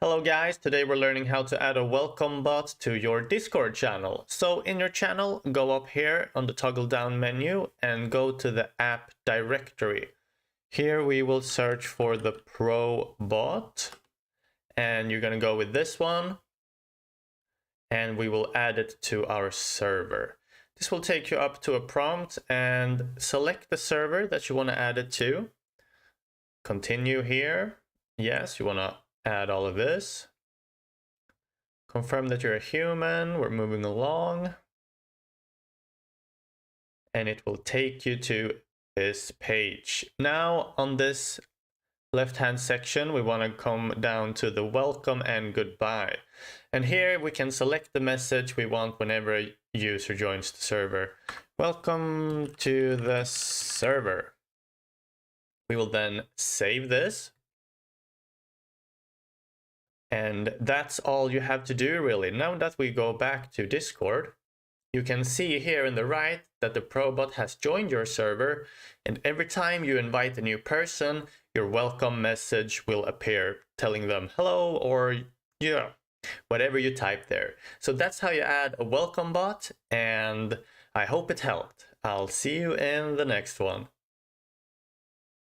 Hello guys, today we're learning how to add a welcome bot to your Discord channel. So in your channel, go up here on the toggle down menu and go to the app directory. Here we will search for the Pro bot and you're going to go with this one and we will add it to our server. This will take you up to a prompt and select the server that you want to add it to. Continue here. Yes, you want to add all of this. Confirm that you're a human. We're moving along. And it will take you to this page. Now on this left-hand section, we want to come down to the welcome and goodbye. And here we can select the message we want whenever a user joins the server. Welcome to the server. We will then save this. And that's all you have to do really. Now that we go back to Discord, you can see here in the right that the ProBot has joined your server, and every time you invite a new person, your welcome message will appear telling them hello or yeah, whatever you type there. So that's how you add a welcome bot, and I hope it helped. I'll see you in the next one.